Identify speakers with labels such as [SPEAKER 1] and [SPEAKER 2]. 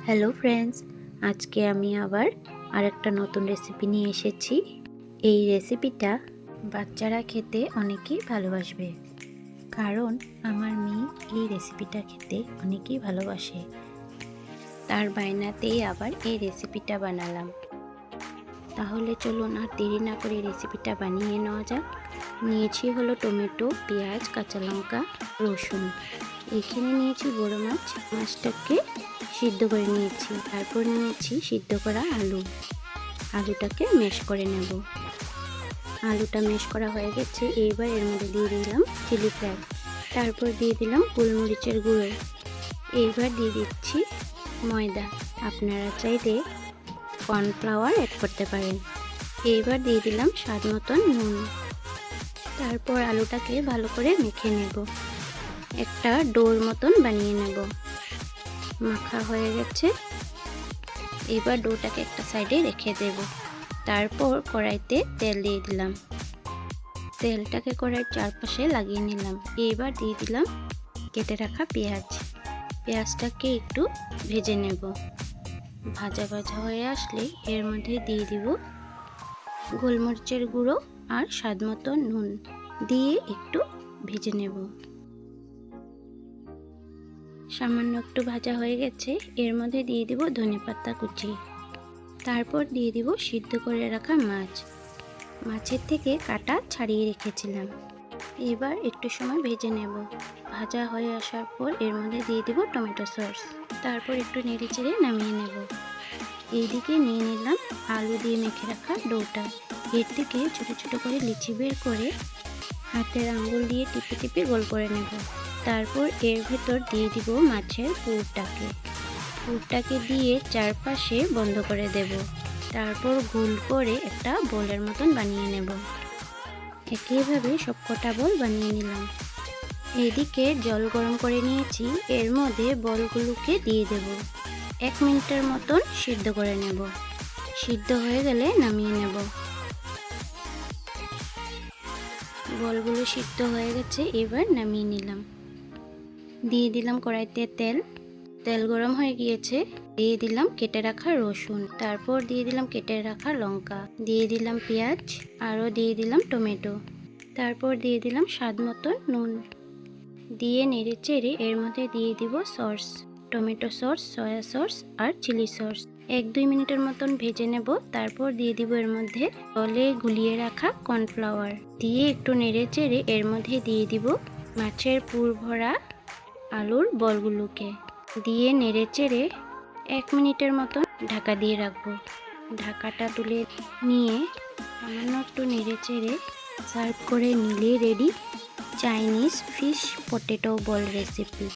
[SPEAKER 1] Hello friends, আজকে আমি আবার আরেকটা নতুন রেসিপি নিয়ে এসেছি। এই রেসিপিটা বাচ্চারা খেতে অনেকেই ভালোবাসবে, কারণ আমার মেয়ে এই রেসিপিটা খেতে অনেকেই ভালোবাসে। তার বায়নাতেই আবার এই রেসিপিটা বানালাম। তাহলে চলুন আর দেরি না করে রেসিপিটা বানিয়ে নেওয়া যাক। নিয়েছি হলো টমেটো, পেঁয়াজ, কাঁচা লঙ্কা, রসুন। এখানে নিয়েছি বড় মাছ, মাছটাকে সিদ্ধ করে নিয়েছি। তারপর নিয়েছি সিদ্ধ করা আলুটাকে ম্যাশ করে নেব। আলুটা ম্যাশ করা হয়ে গেছে। এইবার এর মধ্যে দিয়ে দিলাম চিলি ফ্লেক্স, তারপর দিয়ে দিলাম গোলমরিচের গুঁড়ো। এইবার দিয়ে দিচ্ছি ময়দা, আপনারা চাইলে কর্নফ্লাওয়ার অ্যাড করতে পারেন। এইবার দিয়ে দিলাম স্বাদ মতন নুন। তারপর আলুটাকে ভালো করে মেখে নেব, একটা ডোর মতন বানিয়ে নেব। মাখা হয়ে গেছে। এবার ডোটাকে একটা সাইডে রেখে দেব। তারপর কড়াইতে তেল দিয়ে দিলাম, তেলটাকে কড়াইয়ের চারপাশে লাগিয়ে নিলাম। এবার দিয়ে দিলাম কেটে রাখা পেঁয়াজটাকে একটু ভেজে নেব। ভাজা ভাজা হয়ে আসলে এর মধ্যে দিয়ে দিব গোলমরিচের গুঁড়ো আর স্বাদ মতো নুন দিয়ে একটু ভেজে নেব। সামান্য একটু ভাজা হয়ে গেছে। এর মধ্যে দিয়ে দিব ধনেপাতা কুচি, তারপর দিয়ে দিব সিদ্ধ করে রাখা মাছের থেকে কাটা ছাড়িয়ে রেখেছিলাম। এবার একটু সময় ভেজে নেব। ভাজা হয়ে আসার পর এর মধ্যে দিয়ে দিব টমেটো সস, তারপর একটু নেড়ে চেড়ে নামিয়ে নেব। এইদিকে নিয়ে নিলাম আলু দিয়ে মেখে রাখা ডোটা। এর থেকে ছোটো ছোটো করে লিচি বের করে হাতের আঙ্গুল দিয়ে টিপে টিপে গোল করে নেব। তারপর এর ভেতর দিয়ে দিব মাছের পুরটাকে দিয়ে চারপাশে বন্ধ করে দেব। তারপর গোল করে একটা বোলের মতন বানিয়ে নেব। একইভাবে সবকটা বল বানিয়ে নিলাম। এদিকে জল গরম করে নিয়েছি, এর মধ্যে বলগুলোকে দিয়ে দেব। 1 মিনিটের মতন সিদ্ধ করে নেব। সিদ্ধ হয়ে গেলে নামিয়ে নেব। বলগুলো সিদ্ধ হয়ে গেছে, এবার নামিয়ে নিলাম। দিয়ে দিলাম কড়াইতে তেল গরম হয়ে গিয়েছে। দিয়ে দিলাম কেটে রাখা রসুন, তারপর দিয়ে দিলাম কেটে রাখা লঙ্কা, দিয়ে দিলাম পেঁয়াজ, আরও দিয়ে দিলাম টমেটো, তারপর দিয়ে দিলাম স্বাদ মতো নুন। দিয়ে নেড়ে চেড়ে এর মধ্যে দিয়ে দিব sauce, tomato sauce, soya sauce আর চিলি সস। 1-2 মিনিটের মতন ভেজে নেব। তারপর দিয়ে দিব এর মধ্যে জলে গুলিয়ে রাখা কর্নফ্লাওয়ার, দিয়ে একটু নেড়ে চেড়ে এর মধ্যে দিয়ে দিব মাছের পুর ভরা আলুর বলগুলোকে, দিয়ে নেড়ে চেড়ে 1 মিনিটের মতন ঢাকা দিয়ে রাখবো। ঢাকাটা তুলে নিয়ে সামান্য একটু নেড়ে চেড়ে সার্ভ করে নিলে রেডি চাইনিজ ফিশ পটেটো বল রেসিপি।